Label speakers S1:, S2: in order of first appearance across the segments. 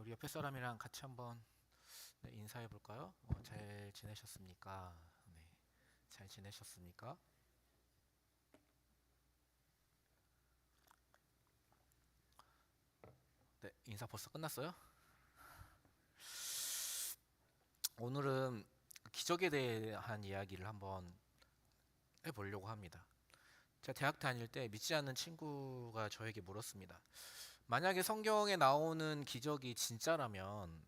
S1: 우리 옆에 사람이랑 같이 한번 인사해 볼까요? 잘 지내셨습니까? 네, 잘 지내셨습니까? 네, 인사 벌써 끝났어요? 오늘은 기적에 대한 이야기를 한번 해보려고 합니다. 제가 대학 다닐 때 믿지 않는 친구가 저에게 물었습니다. 만약에 성경에 나오는 기적이 진짜라면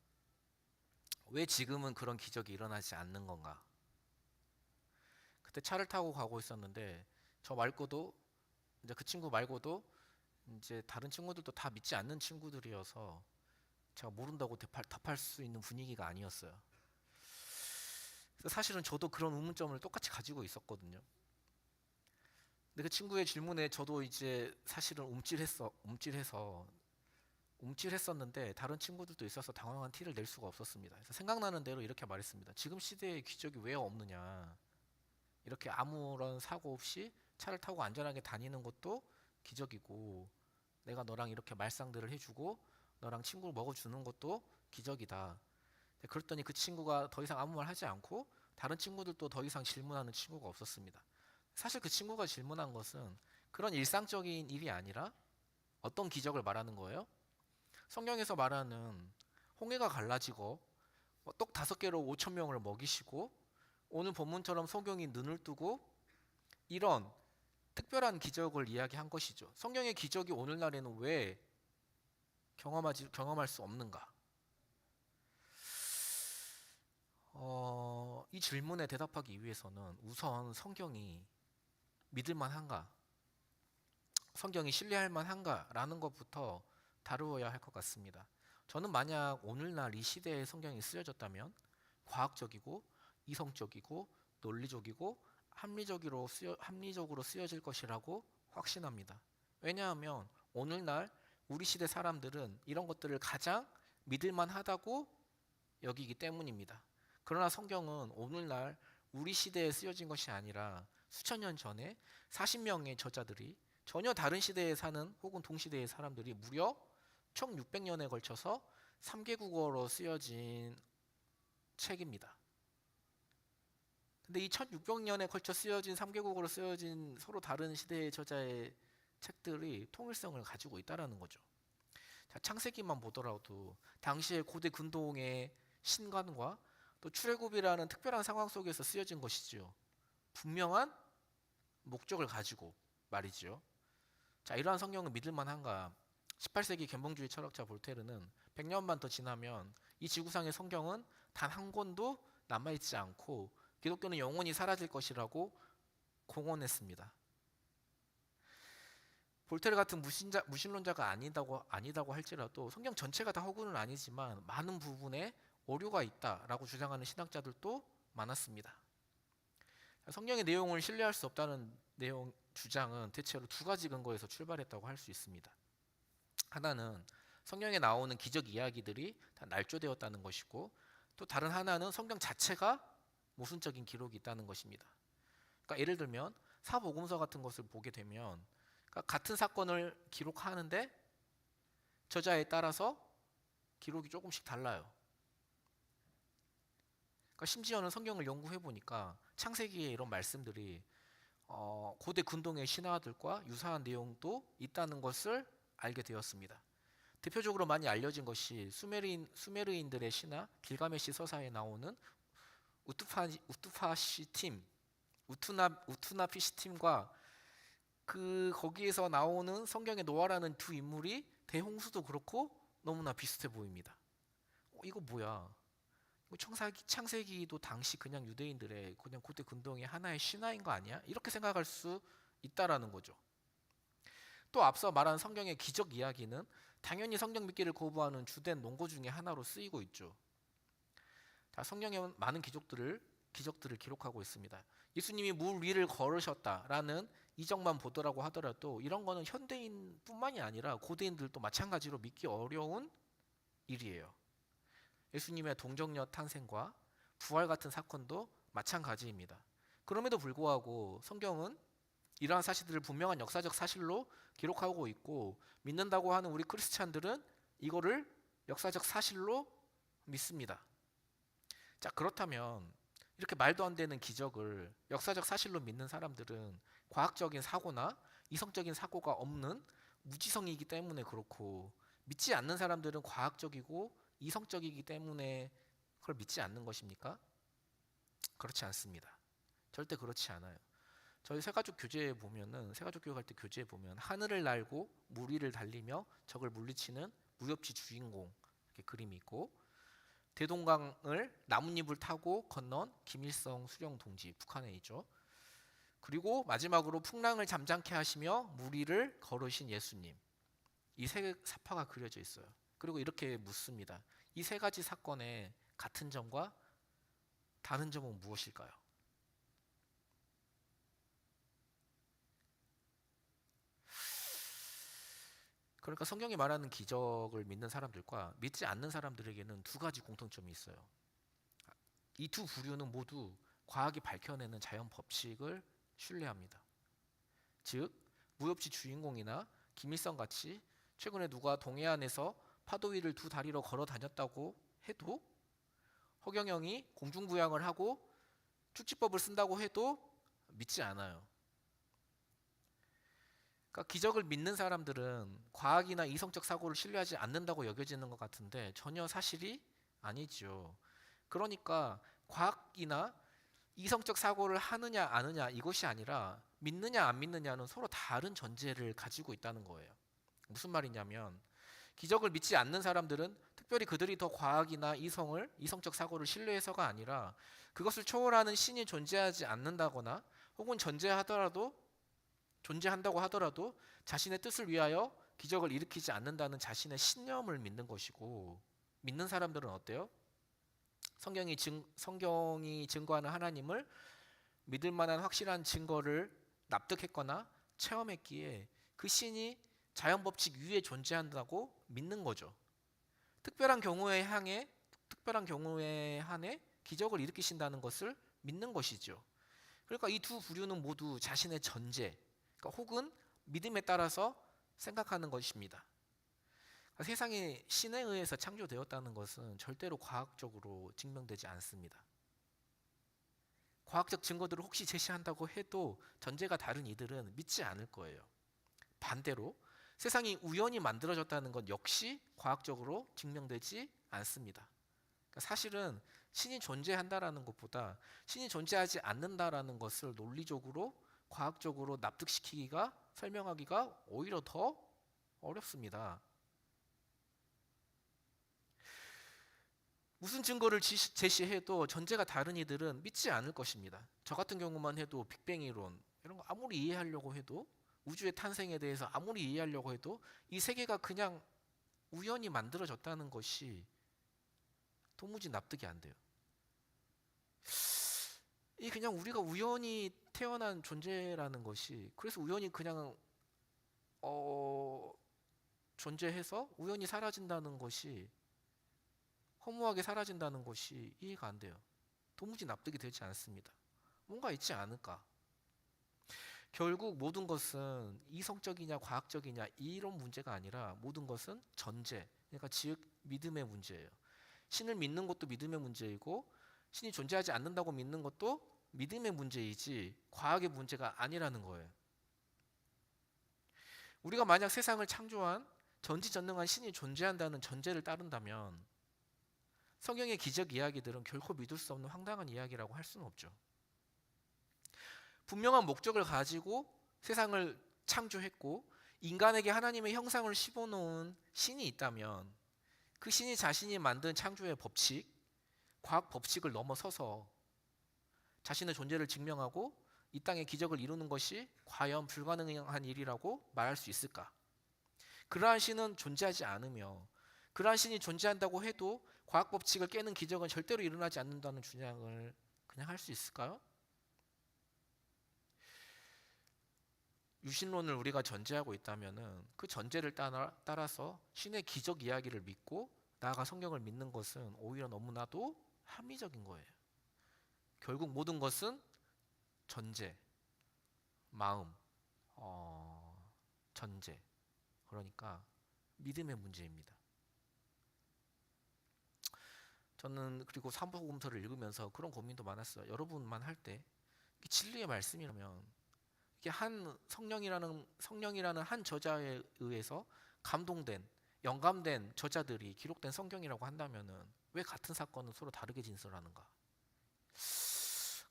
S1: 왜 지금은 그런 기적이 일어나지 않는 건가? 그때 차를 타고 가고 있었는데 저 말고도 이제 그 친구 말고도 이제 다른 친구들도 다 믿지 않는 친구들이어서 제가 모른다고 답할 수 있는 분위기가 아니었어요. 그래서 사실은 저도 그런 의문점을 똑같이 가지고 있었거든요. 근데 그 친구의 질문에 저도 이제 사실은 움찔했었는데 다른 친구들도 있어서 당황한 티를 낼 수가 없었습니다. 그래서 생각나는 대로 이렇게 말했습니다. 지금 시대에 기적이 왜 없느냐? 이렇게 아무런 사고 없이 차를 타고 안전하게 다니는 것도 기적이고, 내가 너랑 이렇게 말상들을 해주고 너랑 친구를 먹어주는 것도 기적이다. 그랬더니 그 친구가 더 이상 아무 말 하지 않고 다른 친구들도 더 이상 질문하는 친구가 없었습니다. 사실 그 친구가 질문한 것은 그런 일상적인 일이 아니라 어떤 기적을 말하는 거예요? 성경에서 말하는 홍해가 갈라지고 떡 5개로 5천 명을 먹이시고, 오늘 본문처럼 성경이 눈을 뜨고, 이런 특별한 기적을 이야기한 것이죠. 성경의 기적이 오늘날에는 왜 경험할 수 없는가? 이 질문에 대답하기 위해서는 우선 성경이 믿을 만한가? 성경이 신뢰할 만한가라는 것부터 다루어야 할 것 같습니다. 저는 만약 오늘날 이 시대에 성경이 쓰여졌다면 과학적이고 이성적이고 논리적이고 합리적으로 쓰여질 것이라고 확신합니다. 왜냐하면 오늘날 우리 시대 사람들은 이런 것들을 가장 믿을 만하다고 여기기 때문입니다. 그러나 성경은 오늘날 우리 시대에 쓰여진 것이 아니라 수천 년 전에 40명의 저자들이 전혀 다른 시대에 사는 혹은 동시대의 사람들이 무려 1600년에 걸쳐서 3개국어로 쓰여진 책입니다. 근데 이 1600년에 걸쳐 쓰여진 3개국어로 쓰여진 서로 다른 시대의 저자의 책들이 통일성을 가지고 있다는 거죠. 자, 창세기만 보더라도 당시의 고대 근동의 신관과 또 출애굽이라는 특별한 상황 속에서 쓰여진 것이지요. 분명한 목적을 가지고 말이지요. 자, 이러한 성경은 믿을 만한가? 18세기 견봉주의 철학자 볼테르는 100년만 더 지나면 이 지구상의 성경은 단 한 권도 남아있지 않고 기독교는 영원히 사라질 것이라고 공언했습니다. 볼테르 같은 무신론자가 아니다고 할지라도 성경 전체가 다 허구는 아니지만 많은 부분에 오류가 있다라고 주장하는 신학자들도 많았습니다. 성경의 내용을 신뢰할 수 없다는 주장은 대체로 두 가지 근거에서 출발했다고 할 수 있습니다. 하나는 성경에 나오는 기적 이야기들이 다 날조되었다는 것이고, 또 다른 하나는 성경 자체가 모순적인 기록이 있다는 것입니다. 그러니까 예를 들면 사복음서 같은 것을 보게 되면, 그러니까 같은 사건을 기록하는데 저자에 따라서 기록이 조금씩 달라요. 그러니까 심지어는 성경을 연구해 보니까 창세기에 이런 말씀들이 고대 근동의 신화들과 유사한 내용도 있다는 것을 알게 되었습니다. 대표적으로 많이 알려진 것이 수메르인들의 신화 길가메시 서사에 나오는 우투나피시 팀과 거기에서 나오는 성경의 노아라는 두 인물이 대홍수도 그렇고 너무나 비슷해 보입니다. 이거 뭐야? 창세기도 당시 그냥 유대인들의 그냥 고대 근동의 하나의 신화인 거 아니야? 이렇게 생각할 수 있다라는 거죠. 또 앞서 말한 성경의 기적 이야기는 당연히 성경 믿기를 거부하는 주된 논거 중에 하나로 쓰이고 있죠. 성경에 많은 기적들을 기록하고 있습니다. 예수님이 물 위를 걸으셨다라는 이적만 보더라고 하더라도 이런 거는 현대인뿐만이 아니라 고대인들도 마찬가지로 믿기 어려운 일이에요. 예수님의 동정녀 탄생과 부활 같은 사건도 마찬가지입니다. 그럼에도 불구하고 성경은 이러한 사실들을 분명한 역사적 사실로 기록하고 있고, 믿는다고 하는 우리 크리스찬들은 이거를 역사적 사실로 믿습니다. 자, 그렇다면 이렇게 말도 안 되는 기적을 역사적 사실로 믿는 사람들은 과학적인 사고나 이성적인 사고가 없는 무지성이기 때문에 그렇고, 믿지 않는 사람들은 과학적이고 이성적이기 때문에 그걸 믿지 않는 것입니까? 그렇지 않습니다. 절대 그렇지 않아요. 저희 세가족 교재에 보면은, 세가족 교육할 때 교재에 보면 하늘을 날고 물 위를 달리며 적을 물리치는 무협지 주인공 이렇게 그림이 있고, 대동강을 나뭇잎을 타고 건넌 김일성 수령 동지, 북한에 있죠. 그리고 마지막으로 풍랑을 잠잠케 하시며 물 위를 걸으신 예수님, 이 세 사파가 그려져 있어요. 그리고 이렇게 묻습니다. 이 세 가지 사건의 같은 점과 다른 점은 무엇일까요? 그러니까 성경이 말하는 기적을 믿는 사람들과 믿지 않는 사람들에게는 두 가지 공통점이 있어요. 이 두 부류는 모두 과학이 밝혀내는 자연 법칙을 신뢰합니다. 즉, 무협지 주인공이나 김일성 같이 최근에 누가 동해안에서 파도 위를 두 다리로 걸어 다녔다고 해도, 허경영이 공중부양을 하고 축지법을 쓴다고 해도 믿지 않아요. 그러니까 기적을 믿는 사람들은 과학이나 이성적 사고를 신뢰하지 않는다고 여겨지는 것 같은데 전혀 사실이 아니죠. 그러니까 과학이나 이성적 사고를 하느냐 아느냐 이것이 아니라 믿느냐 안 믿느냐는 서로 다른 전제를 가지고 있다는 거예요. 무슨 말이냐면, 기적을 믿지 않는 사람들은 특별히 그들이 더 과학이나 이성적 사고를 신뢰해서가 아니라 그것을 초월하는 신이 존재하지 않는다거나 혹은 존재한다고 하더라도 자신의 뜻을 위하여 기적을 일으키지 않는다는 자신의 신념을 믿는 것이고, 믿는 사람들은 어때요? 성경이 증거하는 하나님을 믿을 만한 확실한 증거를 납득했거나 체험했기에 그 신이 자연 법칙 위에 존재한다고 믿는 거죠. 특별한 경우에 한해 기적을 일으키신다는 것을 믿는 것이죠. 그러니까 이 두 부류는 모두 자신의 전제, 그러니까 혹은 믿음에 따라서 생각하는 것입니다. 그러니까 세상이 신에 의해서 창조되었다는 것은 절대로 과학적으로 증명되지 않습니다. 과학적 증거들을 혹시 제시한다고 해도 전제가 다른 이들은 믿지 않을 거예요. 반대로 세상이 우연히 만들어졌다는 것 역시 과학적으로 증명되지 않습니다. 그러니까 사실은 신이 존재한다라는 것보다 신이 존재하지 않는다라는 것을 논리적으로, 과학적으로 설명하기가 오히려 더 어렵습니다. 무슨 증거를 제시해도 전제가 다른 이들은 믿지 않을 것입니다. 저 같은 경우만 해도 빅뱅 이론 이런 거 아무리 이해하려고 해도, 우주의 탄생에 대해서 아무리 이해하려고 해도 이 세계가 그냥 우연히 만들어졌다는 것이 도무지 납득이 안 돼요. 이 그냥 우리가 우연히 태어난 존재라는 것이, 그래서 우연히 그냥 존재해서 우연히 사라진다는 것이, 허무하게 사라진다는 것이 이해가 안 돼요. 도무지 납득이 되지 않습니다. 뭔가 있지 않을까? 결국 모든 것은 이성적이냐 과학적이냐 이런 문제가 아니라 모든 것은 전제, 그러니까 즉 믿음의 문제예요. 신을 믿는 것도 믿음의 문제이고 신이 존재하지 않는다고 믿는 것도 믿음의 문제이지 과학의 문제가 아니라는 거예요. 우리가 만약 세상을 창조한 전지전능한 신이 존재한다는 전제를 따른다면 성경의 기적 이야기들은 결코 믿을 수 없는 황당한 이야기라고 할 수는 없죠. 분명한 목적을 가지고 세상을 창조했고 인간에게 하나님의 형상을 씹어놓은 신이 있다면 그 신이 자신이 만든 창조의 법칙, 과학 법칙을 넘어서서 자신의 존재를 증명하고 이 땅에 기적을 이루는 것이 과연 불가능한 일이라고 말할 수 있을까? 그러한 신은 존재하지 않으며 그러한 신이 존재한다고 해도 과학 법칙을 깨는 기적은 절대로 일어나지 않는다는 주장을 그냥 할 수 있을까요? 유신론을 우리가 전제하고 있다면은 그 전제를 따라서 신의 기적 이야기를 믿고 나아가 성경을 믿는 것은 오히려 너무나도 합리적인 거예요. 결국 모든 것은 전제, 마음, 전제. 그러니까 믿음의 문제입니다. 저는 그리고 사복음서를 읽으면서 그런 고민도 많았어요. 여러분만 할 때 진리의 말씀이라면 이게 한 성령이라는 한 저자에 의해서 감동된 영감된 저자들이 기록된 성경이라고 한다면은 왜 같은 사건을 서로 다르게 진술하는가?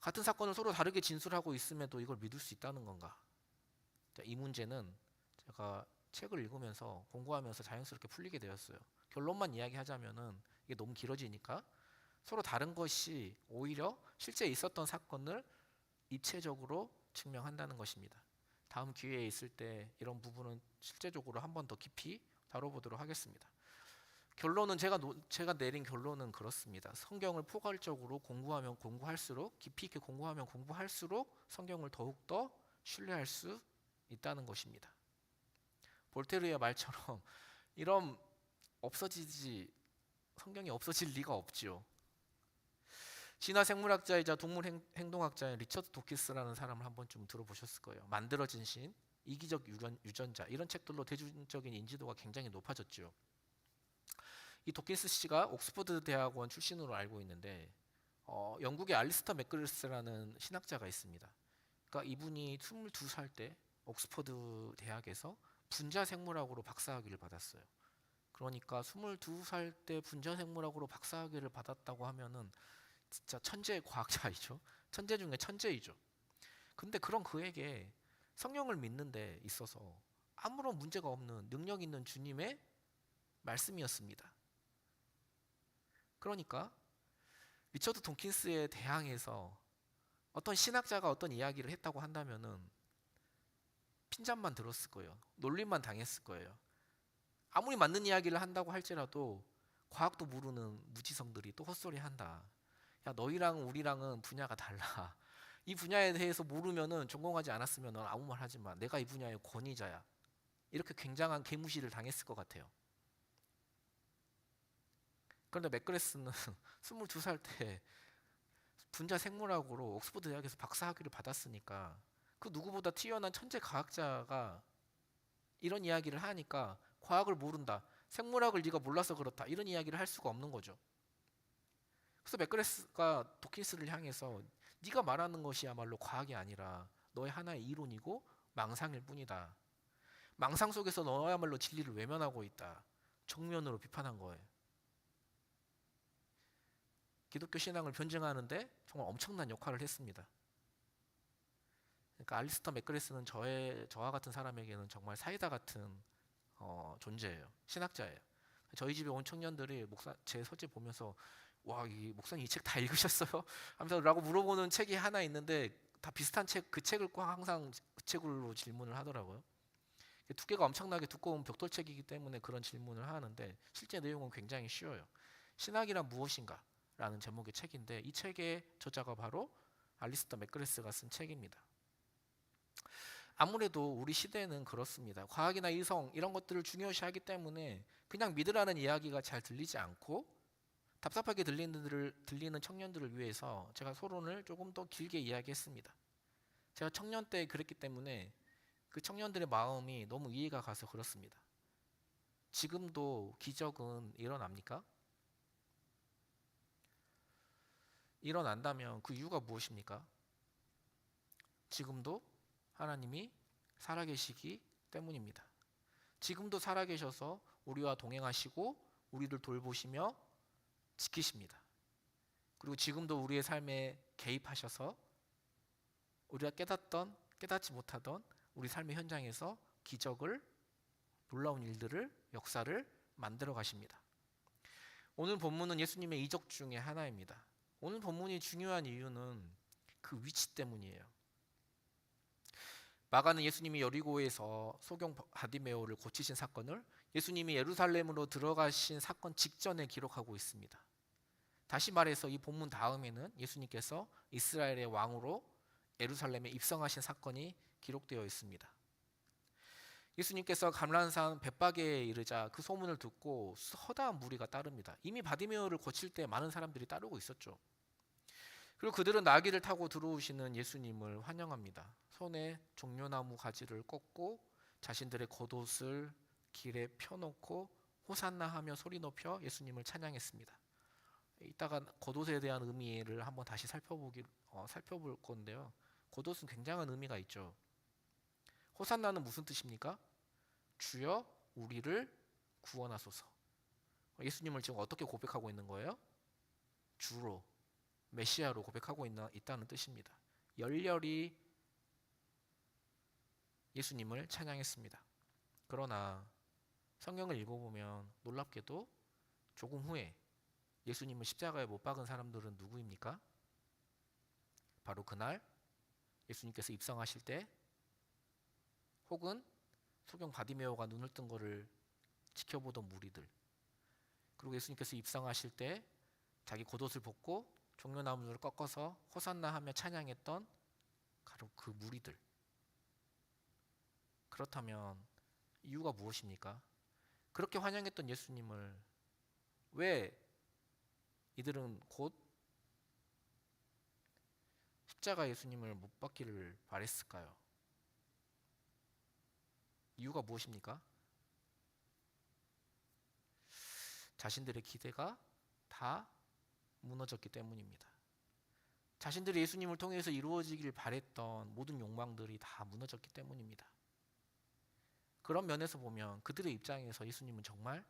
S1: 같은 사건을 서로 다르게 진술하고 있음에도 이걸 믿을 수 있다는 건가? 이 문제는 제가 책을 읽으면서 공부하면서 자연스럽게 풀리게 되었어요. 결론만 이야기하자면은 이게 너무 길어지니까 서로 다른 것이 오히려 실제 있었던 사건을 입체적으로 증명한다는 것입니다. 다음 기회에 있을 때 이런 부분은 실제적으로 한 번 더 깊이 다뤄보도록 하겠습니다. 결론은 제가 내린 결론은 그렇습니다. 성경을 포괄적으로 공부하면 공부할수록 깊이 있게 공부하면 공부할수록 성경을 더욱더 신뢰할 수 있다는 것입니다. 볼테르의 말처럼 이런 없어지지 성경이 없어질 리가 없지요. 진화 생물학자이자 동물 행동학자인 리처드 도키스라는 사람을 한 번쯤 들어보셨을 거예요. 만들어진 신, 이기적 유전자 이런 책들로 대중적인 인지도가 굉장히 높아졌죠. 이 도킨스 씨가 옥스퍼드 대학원 출신으로 알고 있는데 영국의 알리스터 맥그리스라는 신학자가 있습니다. 그러니까 이분이 22살 때 옥스퍼드 대학에서 분자생물학으로 박사학위를 받았어요. 그러니까 22살 때 분자생물학으로 박사학위를 받았다고 하면은 진짜 천재 과학자이죠. 천재 중에 천재이죠. 근데 그런 그에게 성령을 믿는 데 있어서 아무런 문제가 없는 능력 있는 주님의 말씀이었습니다. 그러니까 리처드 돈킨스에 대항해서 어떤 신학자가 어떤 이야기를 했다고 한다면은 핀잔만 들었을 거예요. 놀림만 당했을 거예요. 아무리 맞는 이야기를 한다고 할지라도 과학도 모르는 무지성들이 또 헛소리한다. 야, 너희랑 우리랑은 분야가 달라. 이 분야에 대해서 모르면은 전공하지 않았으면 아무 말 하지 마. 내가 이 분야의 권위자야. 이렇게 굉장한 개무시를 당했을 것 같아요. 그런데 맥그레스는 22살 때 분자 생물학으로 옥스퍼드 대학에서 박사학위를 받았으니까 그 누구보다 뛰어난 천재 과학자가 이런 이야기를 하니까 과학을 모른다. 생물학을 네가 몰라서 그렇다. 이런 이야기를 할 수가 없는 거죠. 그래서 맥그레스가 도킨스를 향해서 네가 말하는 것이야말로 과학이 아니라 너의 하나의 이론이고 망상일 뿐이다. 망상 속에서 너야말로 진리를 외면하고 있다. 정면으로 비판한 거예요. 기독교 신앙을 변증하는데 정말 엄청난 역할을 했습니다. 그러니까 알리스터 맥그레스는 저와 같은 사람에게는 정말 사이다 같은 존재예요. 신학자예요. 저희 집에 온 청년들이 제 서재 보면서 와, 이 목사님 이 책 다 읽으셨어요? 하면서 라고 물어보는 책이 하나 있는데 다 비슷한 책, 그 책을 꼭 항상 그 책으로 질문을 하더라고요. 두께가 엄청나게 두꺼운 벽돌책이기 때문에 그런 질문을 하는데 실제 내용은 굉장히 쉬워요. 신학이란 무엇인가? 라는 제목의 책인데 이 책의 저자가 바로 알리스터 맥그레스가 쓴 책입니다. 아무래도 우리 시대는 그렇습니다. 과학이나 이성 이런 것들을 중요시하기 때문에 그냥 믿으라는 이야기가 잘 들리지 않고 답답하게 들리는 청년들을 위해서 제가 소론을 조금 더 길게 이야기했습니다. 제가 청년 때 그랬기 때문에 그 청년들의 마음이 너무 이해가 가서 그렇습니다. 지금도 기적은 일어납니까? 일어난다면 그 이유가 무엇입니까? 지금도 하나님이 살아계시기 때문입니다. 지금도 살아계셔서 우리와 동행하시고 우리를 돌보시며 지키십니다. 그리고 지금도 우리의 삶에 개입하셔서 우리가 깨닫던 깨닫지 못하던 우리 삶의 현장에서 기적을 놀라운 일들을 역사를 만들어 가십니다. 오늘 본문은 예수님의 이적 중에 하나입니다. 오늘 본문이 중요한 이유는 그 위치 때문이에요. 마가는 예수님이 여리고에서 소경 바디메오를 고치신 사건을 예수님이 예루살렘으로 들어가신 사건 직전에 기록하고 있습니다. 다시 말해서 이 본문 다음에는 예수님께서 이스라엘의 왕으로 예루살렘에 입성하신 사건이 기록되어 있습니다. 예수님께서 감람산 벳바게에 이르자 그 소문을 듣고 허다한 무리가 따릅니다. 이미 바디메오를 고칠 때 많은 사람들이 따르고 있었죠. 그리고 그들은 나귀를 타고 들어오시는 예수님을 환영합니다. 손에 종려나무 가지를 꺾고 자신들의 겉옷을 길에 펴놓고 호산나 하며 소리 높여 예수님을 찬양했습니다. 이따가 겉옷에 대한 의미를 한번 다시 살펴볼 건데요. 겉옷은 굉장한 의미가 있죠. 호산나는 무슨 뜻입니까? 주여 우리를 구원하소서. 예수님을 지금 어떻게 고백하고 있는 거예요? 주로, 메시아로 고백하고 있다는 뜻입니다. 열렬히 예수님을 찬양했습니다. 그러나 성경을 읽어보면 놀랍게도 조금 후에 예수님을 십자가에 못 박은 사람들은 누구입니까? 바로 그날 예수님께서 입성하실 때, 혹은 소경 바디메오가 눈을 뜬 것을 지켜보던 무리들, 그리고 예수님께서 입성하실 때 자기 겉옷을 벗고 종려나무를 꺾어서 호산나 하며 찬양했던 바로 그 무리들. 그렇다면 이유가 무엇입니까? 그렇게 환영했던 예수님을 왜 이들은 곧 십자가 예수님을 못 박기를 바랬을까요? 이유가 무엇입니까? 자신들의 기대가 다 무너졌기 때문입니다. 자신들이 예수님을 통해서 이루어지길 바랬던 모든 욕망들이 다 무너졌기 때문입니다. 그런 면에서 보면 그들의 입장에서 예수님은 정말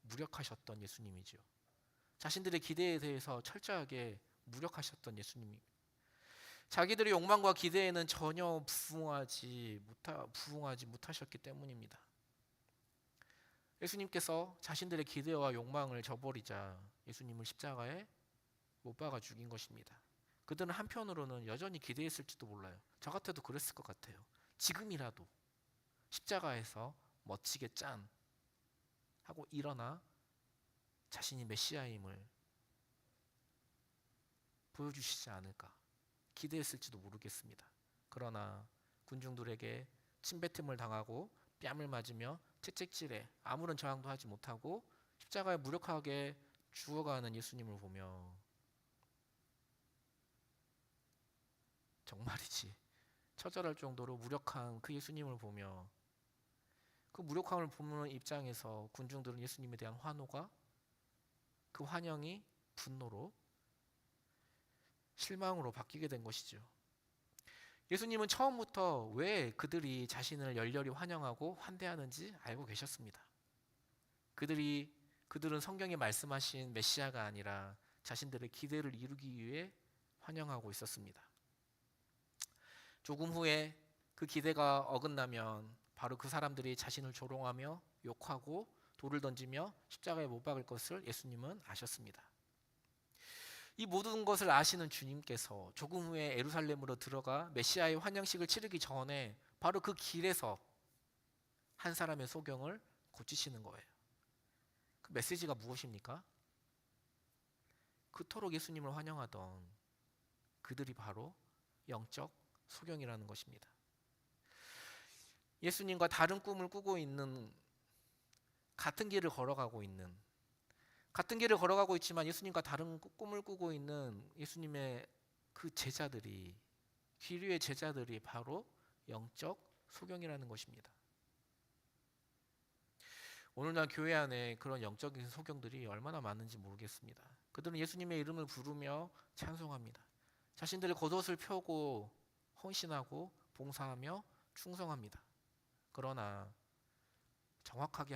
S1: 무력하셨던 예수님이죠. 자신들의 기대에 대해서 철저하게 무력하셨던 예수님이, 자기들의 욕망과 기대에는 전혀 부응하지 못하셨기 때문입니다. 예수님께서 자신들의 기대와 욕망을 저버리자 예수님을 십자가에 못 박아 죽인 것입니다. 그들은 한편으로는 여전히 기대했을지도 몰라요. 저 같아도 그랬을 것 같아요. 지금이라도 십자가에서 멋지게 짠 하고 일어나 자신이 메시아임을 보여주시지 않을까 기대했을지도 모르겠습니다. 그러나 군중들에게 침뱉음을 당하고 뺨을 맞으며 채찍질에 아무런 저항도 하지 못하고 십자가에 무력하게 죽어가는 예수님을 보며 정말이지 처절할 정도로 무력한 그 예수님을 보며, 그 무력함을 보는 입장에서 군중들은 예수님에 대한 환호가, 그 환영이 분노로, 실망으로 바뀌게 된 것이죠. 예수님은 처음부터 왜 그들이 자신을 열렬히 환영하고 환대하는지 알고 계셨습니다. 그들은 성경에 말씀하신 메시아가 아니라 자신들의 기대를 이루기 위해 환영하고 있었습니다. 조금 후에 그 기대가 어긋나면 바로 그 사람들이 자신을 조롱하며 욕하고 돌을 던지며 십자가에 못 박을 것을 예수님은 아셨습니다. 이 모든 것을 아시는 주님께서 조금 후에 예루살렘으로 들어가 메시아의 환영식을 치르기 전에 바로 그 길에서 한 사람의 소경을 고치시는 거예요. 그 메시지가 무엇입니까? 그토록 예수님을 환영하던 그들이 바로 영적 소경이라는 것입니다. 예수님과 다른 꿈을 꾸고 있는, 같은 길을 걸어가고 있지만 예수님과 다른 꿈을 꾸고 있는 예수님의 그 제자들이, 귀류의 제자들이 바로 영적 소경이라는 것입니다. 오늘날 교회 안에 그런 영적인 소경들이 얼마나 많은지 모르겠습니다. 그들은 예수님의 이름을 부르며 찬송합니다. 자신들의 겉옷을 펴고 헌신하고 봉사하며 충성합니다. 그러나 솔직하게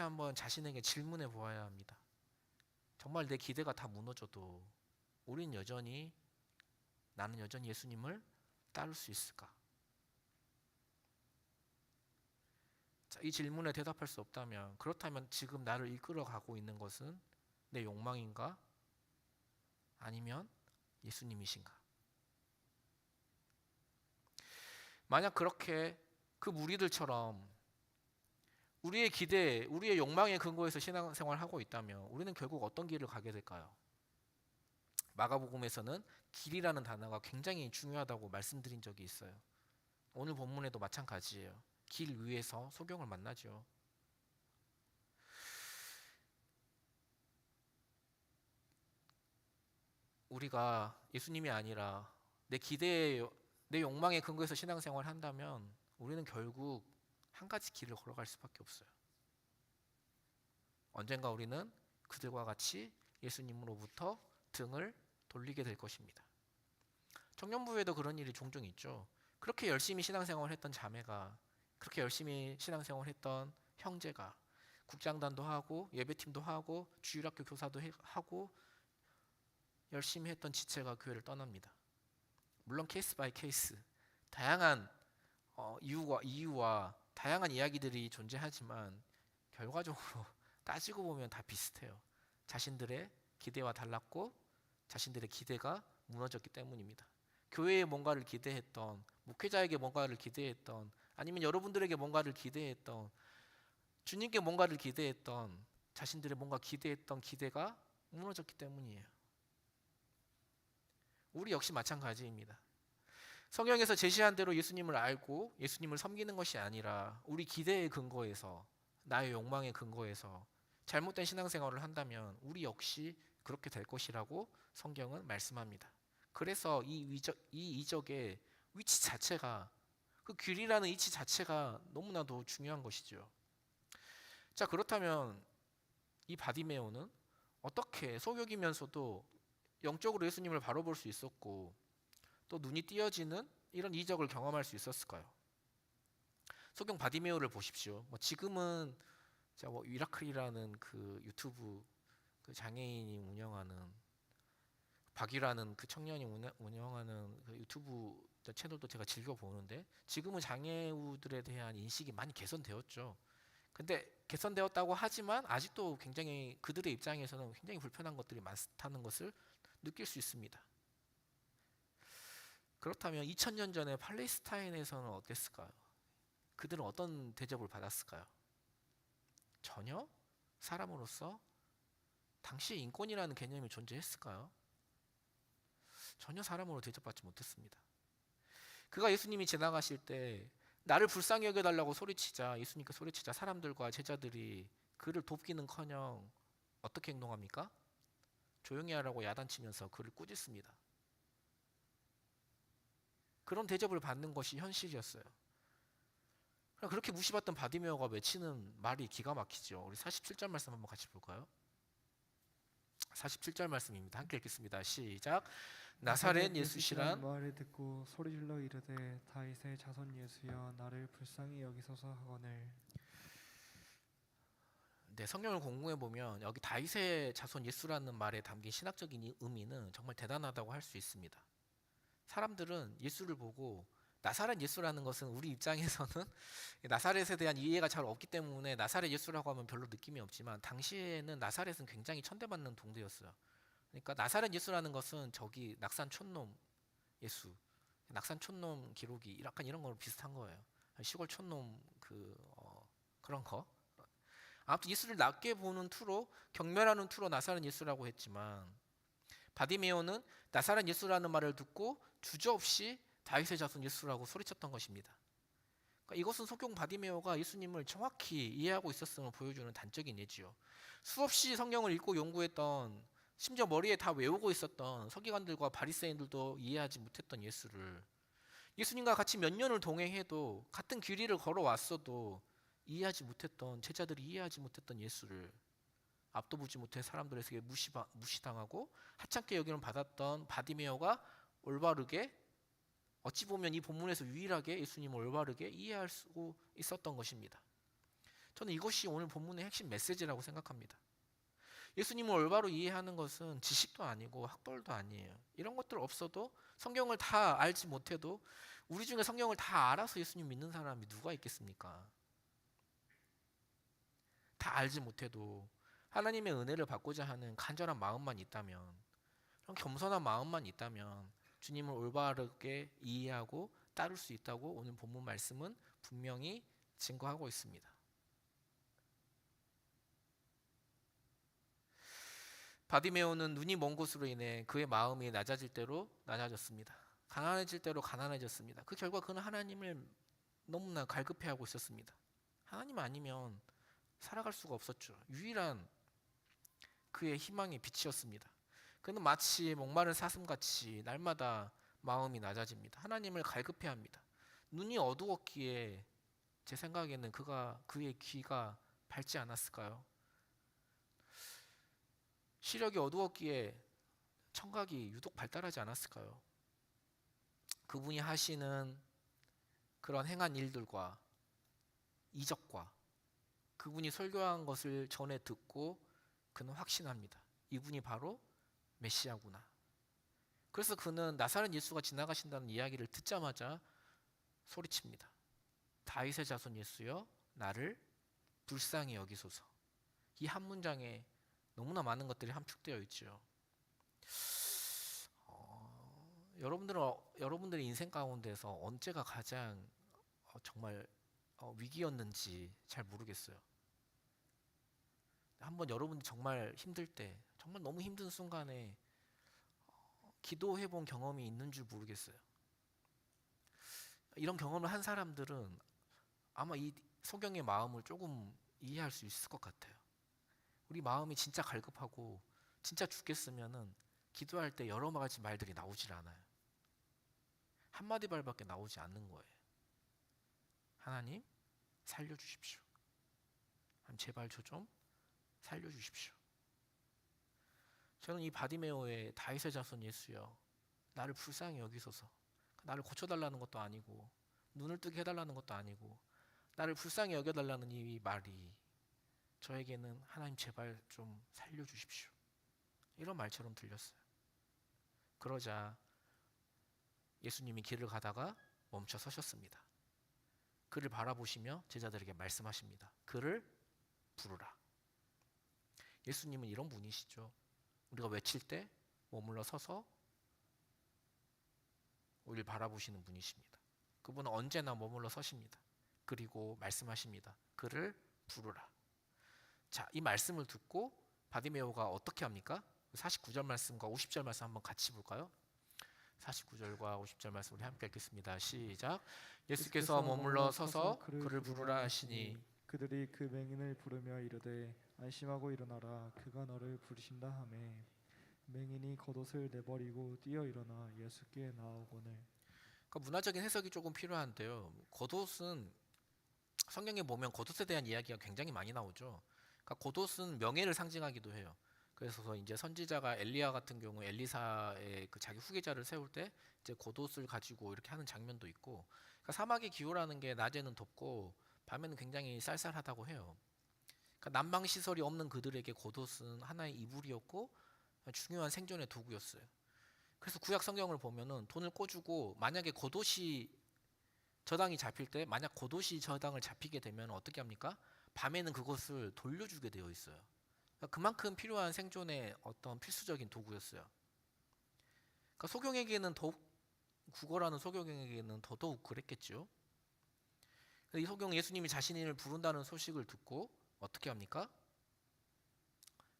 S1: 한번 자신에게 질문해 보아야 합니다. 정말 내 기대가 다 무너져도 나는 여전히 예수님을 따를 수 있을까? 자, 이 질문에 대답할 수 없다면, 그렇다면 지금 나를 이끌어가고 있는 것은 내 욕망인가? 아니면 예수님이신가? 만약 그렇게 그 무리들처럼 우리의 기대, 우리의 욕망의 근거에서 신앙생활을 하고 있다면 우리는 결국 어떤 길을 가게 될까요? 마가복음에서는 길이라는 단어가 굉장히 중요하다고 말씀드린 적이 있어요. 오늘 본문에도 마찬가지예요. 길 위에서 소경을 만나죠. 우리가 예수님이 아니라 내 욕망의 근거에서 신앙생활을 한다면 우리는 결국 한 가지 길을 걸어갈 수밖에 없어요. 언젠가 우리는 그들과 같이 예수님으로부터 등을 돌리게 될 것입니다. 청년부에도 그런 일이 종종 있죠. 그렇게 열심히 신앙생활을 했던 자매가, 그렇게 열심히 신앙생활을 했던 형제가 국장단도 하고 예배팀도 하고 주일학교 교사도 하고 열심히 했던 지체가 교회를 떠납니다. 물론 케이스 바이 케이스 다양한 이유와 다양한 이야기들이 존재하지만 결과적으로 따지고 보면 다 비슷해요. 자신들의 기대와 달랐고 자신들의 기대가 무너졌기 때문입니다. 교회에 뭔가를 기대했던, 목회자에게 뭔가를 기대했던, 아니면 여러분들에게 뭔가를 기대했던, 주님께 뭔가를 기대했던, 자신들의 뭔가 기대했던 기대가 무너졌기 때문이에요. 우리 역시 마찬가지입니다. 성경에서 제시한 대로 예수님을 알고 예수님을 섬기는 것이 아니라 우리 기대의 근거에서, 나의 욕망의 근거에서 잘못된 신앙생활을 한다면 우리 역시 그렇게 될 것이라고 성경은 말씀합니다. 그래서 이 이적의 위치 자체가, 그 길이라는 위치 자체가 너무나도 중요한 것이죠. 자, 그렇다면 이 바디메오는 어떻게 소경이면서도 영적으로 예수님을 바로 볼 수 있었고 또 눈이 띄어지는 이런 이적을 경험할 수 있었을까요? 소경 바디메오를 보십시오. 지금은 미라클이라는 그 유튜브 그 장애인이 운영하는, 박유라는 그 청년이 운영하는 그 유튜브 채널도 제가 즐겨 보는데, 지금은 장애우들에 대한 인식이 많이 개선되었죠. 근데 개선되었다고 하지만 아직도 굉장히 그들의 입장에서는 굉장히 불편한 것들이 많다는 것을 느낄 수 있습니다. 그렇다면 2000년 전에 팔레스타인에서는 어땠을까요? 그들은 어떤 대접을 받았을까요? 전혀 사람으로서 당시의 인권이라는 개념이 존재했을까요? 전혀 사람으로 대접받지 못했습니다. 그가 예수님이 지나가실 때 나를 불쌍히 여겨달라고 소리치자, 예수님께 소리치자 사람들과 제자들이 그를 돕기는커녕 어떻게 행동합니까? 조용히 하라고 야단치면서 그를 꾸짖습니다. 그런 대접을 받는 것이 현실이었어요. 그렇게 무시받던 바디메오가 외치는 말이 기가 막히죠. 우리 47절 말씀 한번 같이 볼까요? 47절 말씀입니다. 함께 읽겠습니다. 시작. 나사렛 예수시란
S2: 말을 듣고 소리질러 이르되 다윗의 자손 예수여 나를 불쌍히 여기소서 하거늘.
S1: 네, 성경을 공부해 보면 여기 다윗의 자손 예수라는 말에 담긴 신학적인 의미는 정말 대단하다고 할 수 있습니다. 사람들은 예수를 보고, 나사렛 예수라는 것은 우리 입장에서는 나사렛에 대한 이해가 잘 없기 때문에 나사렛 예수라고 하면 별로 느낌이 없지만, 당시에는 나사렛은 굉장히 천대받는 동네였어요. 그러니까 나사렛 예수라는 것은 저기 낙산 촌놈 예수, 낙산 촌놈 기록이 약간 이런 거랑 비슷한 거예요. 시골 촌놈 그런 거. 아무튼 예수를 낮게 보는 투로, 경멸하는 투로 나사렛 예수라고 했지만, 바디메오는 나사렛 예수라는 말을 듣고 주저없이 다윗의 자손 예수라고 소리쳤던 것입니다. 그러니까 이것은 소경 바디메오가 예수님을 정확히 이해하고 있었음을 보여주는 단적인 예지요. 수없이 성경을 읽고 연구했던, 심지어 머리에 다 외우고 있었던 서기관들과 바리새인들도 이해하지 못했던 예수를, 예수님과 같이 몇 년을 동행해도 같은 길이를 걸어왔어도 이해하지 못했던, 제자들이 이해하지 못했던 예수를 앞도 보지 못해 사람들에게 무시당하고 하찮게 여기는 받았던 바디메오가 올바르게, 어찌 보면 이 본문에서 유일하게 예수님을 올바르게 이해할 수 있었던 것입니다. 저는 이것이 오늘 본문의 핵심 메시지라고 생각합니다. 예수님을 올바로 이해하는 것은 지식도 아니고 학벌도 아니에요. 이런 것들 없어도, 성경을 다 알지 못해도, 우리 중에 성경을 다 알아서 예수님 믿는 사람이 누가 있겠습니까? 다 알지 못해도 하나님의 은혜를 받고자 하는 간절한 마음만 있다면, 그런 겸손한 마음만 있다면 주님을 올바르게 이해하고 따를 수 있다고 오늘 본문 말씀은 분명히 증거하고 있습니다. 바디메오는 눈이 먼 곳으로 인해 그의 마음이 낮아질 대로 낮아졌습니다. 가난해질 대로 가난해졌습니다. 그 결과 그는 하나님을 너무나 갈급해하고 있었습니다. 하나님 아니면 살아갈 수가 없었죠. 유일한 그의 희망의 빛이었습니다. 그는 마치 목마른 사슴같이 날마다 마음이 낮아집니다. 하나님을 갈급해합니다. 눈이 어두웠기에 제 생각에는 그의 귀가 밝지 않았을까요? 시력이 어두웠기에 청각이 유독 발달하지 않았을까요? 그분이 하시는 그런 행한 일들과 이적과 그분이 설교한 것을 전에 듣고 그는 확신합니다. 이분이 바로 메시아구나. 그래서 그는 나사렛 예수가 지나가신다는 이야기를 듣자마자 소리칩니다. 다윗의 자손 예수여, 나를 불쌍히 여기소서. 이 한 문장에 너무나 많은 것들이 함축되어 있죠. 여러분들의 인생 가운데서 언제가 가장 정말 위기였는지 잘 모르겠어요. 한번 여러분이 정말 힘들 때, 정말 너무 힘든 순간에 기도해 본 경험이 있는 줄 모르겠어요. 이런 경험을 한 사람들은 아마 이 소경의 마음을 조금 이해할 수 있을 것 같아요. 우리 마음이 진짜 갈급하고 진짜 죽겠으면은 기도할 때 여러 가지 말들이 나오질 않아요. 한마디 말밖에 나오지 않는 거예요. 하나님 살려주십시오. 하나님 제발 저 좀 살려주십시오. 저는 이 바디메오의 다윗의 자손 예수여, 나를 불쌍히 여기소서. 나를 고쳐달라는 것도 아니고 눈을 뜨게 해달라는 것도 아니고 나를 불쌍히 여겨달라는 이 말이 저에게는 하나님 제발 좀 살려주십시오, 이런 말처럼 들렸어요. 그러자 예수님이 길을 가다가 멈춰 서셨습니다. 그를 바라보시며 제자들에게 말씀하십니다. 그를 부르라. 예수님은 이런 분이시죠. 우리가 외칠 때 머물러 서서 우리를 바라보시는 분이십니다. 그분은 언제나 머물러 서십니다. 그리고 말씀하십니다. 그를 부르라. 자, 이 말씀을 듣고 바디메오가 어떻게 합니까? 49절 말씀과 50절 말씀 한번 같이 볼까요? 49절과 50절 말씀 우리 함께 읽겠습니다. 시작. 예수께서 머물러 서서 그를 부르라 하시니
S2: 그들이 그 맹인을 부르며 이르되 안심하고 일어나라, 그가 너를 부르신다 하매 맹인이 겉옷을 내버리고 뛰어 일어나 예수께 나아오거늘.
S1: 그러니까 문화적인 해석이 조금 필요한데요. 겉옷은 성경에 보면 겉옷에 대한 이야기가 굉장히 많이 나오죠. 그러니까 겉옷은 명예를 상징하기도 해요. 그래서 이제 선지자가 엘리야 같은 경우 엘리사의 그 자기 후계자를 세울 때 이제 겉옷을 가지고 이렇게 하는 장면도 있고, 그러니까 사막의 기후라는 게 낮에는 덥고 밤에는 굉장히 쌀쌀하다고 해요. 그러니까 난방 시설이 없는 그들에게 겉옷은 하나의 이불이었고 중요한 생존의 도구였어요. 그래서 구약 성경을 보면은 돈을 꿔주고 만약에 겉옷이 저당이 잡힐 때, 만약 겉옷이 저당을 잡히게 되면 어떻게 합니까? 밤에는 그것을 돌려주게 되어 있어요. 그러니까 그만큼 필요한 생존의 어떤 필수적인 도구였어요. 그러니까 소경에게는 더욱, 국어라는 소경에게는 더더욱 그랬겠죠. 이 소경 예수님이 자신을 부른다는 소식을 듣고 어떻게 합니까?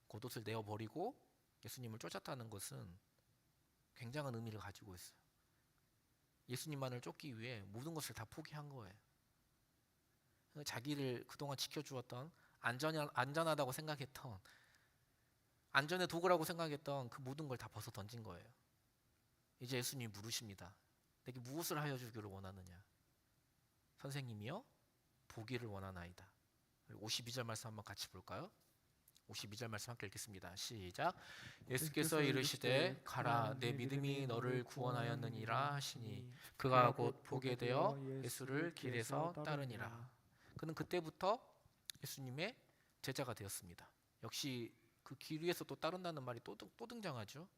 S1: 겉옷을 내어버리고 예수님을 쫓았다는 것은 굉장한 의미를 가지고 있어요. 예수님만을 쫓기 위해 모든 것을 다 포기한 거예요. 자기를 그동안 지켜주었던, 안전하다고 생각했던, 안전의 도구라고 생각했던 그 모든 걸 다 벗어 던진 거예요. 이제 예수님이 물으십니다. 내게 무엇을 하여 주기를 원하느냐? 선생님이여, 보기를 원하나이다. 52절 말씀 한번 같이 볼까요? 52절 말씀 함께 읽겠습니다. 시작. 예수께서 이르시되 가라, 내 믿음이 너를 구원하였느니라 하시니 그가 곧 보게 되어 예수를 길에서 따르니라. 그는 그때부터 예수님의 제자가 되었습니다. 역시 그 길 위에서 또 따른다는 말이 또 등장하죠.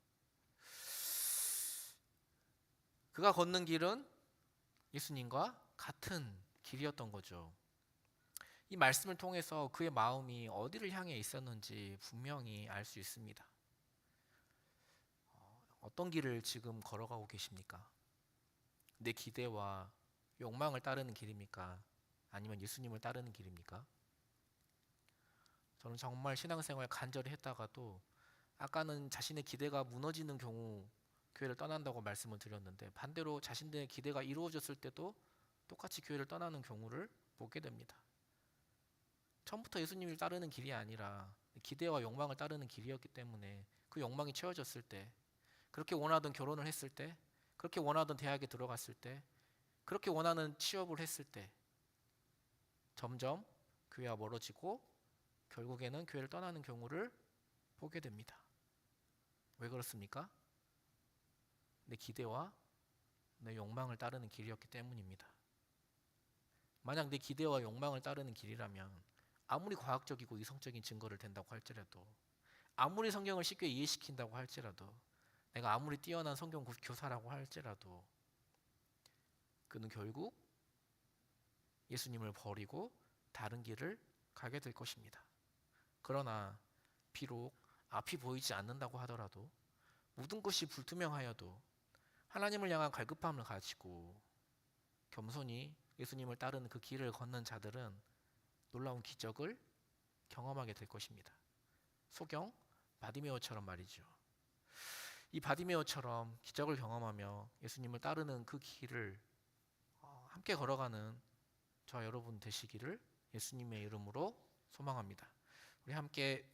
S1: 그가 걷는 길은 예수님과 같은 길이었던 거죠. 이 말씀을 통해서 그의 마음이 어디를 향해 있었는지 분명히 알 수 있습니다. 어떤 길을 지금 걸어가고 계십니까? 내 기대와 욕망을 따르는 길입니까? 아니면 예수님을 따르는 길입니까? 저는 정말 신앙생활 간절히 했다가도 아까는 자신의 기대가 무너지는 경우 교회를 떠난다고 말씀을 드렸는데, 반대로 자신의 기대가 이루어졌을 때도 똑같이 교회를 떠나는 경우를 보게 됩니다. 처음부터 예수님을 따르는 길이 아니라 기대와 욕망을 따르는 길이었기 때문에 그 욕망이 채워졌을 때, 그렇게 원하던 결혼을 했을 때, 그렇게 원하던 대학에 들어갔을 때, 그렇게 원하는 취업을 했을 때 점점 교회와 멀어지고 결국에는 교회를 떠나는 경우를 보게 됩니다. 왜 그렇습니까? 내 기대와 내 욕망을 따르는 길이었기 때문입니다. 만약 내 기대와 욕망을 따르는 길이라면 아무리 과학적이고 이성적인 증거를 댄다고 할지라도, 아무리 성경을 쉽게 이해시킨다고 할지라도, 내가 아무리 뛰어난 성경 교사라고 할지라도 그는 결국 예수님을 버리고 다른 길을 가게 될 것입니다. 그러나 비록 앞이 보이지 않는다고 하더라도, 모든 것이 불투명하여도 하나님을 향한 갈급함을 가지고 겸손히 예수님을 따르는 그 길을 걷는 자들은 놀라운 기적을 경험하게 될 것입니다. 소경 바디메오처럼 말이죠. 이 바디메오처럼 기적을 경험하며 예수님을 따르는 그 길을 함께 걸어가는 저 여러분 되시기를 예수님의 이름으로 소망합니다. 우리 함께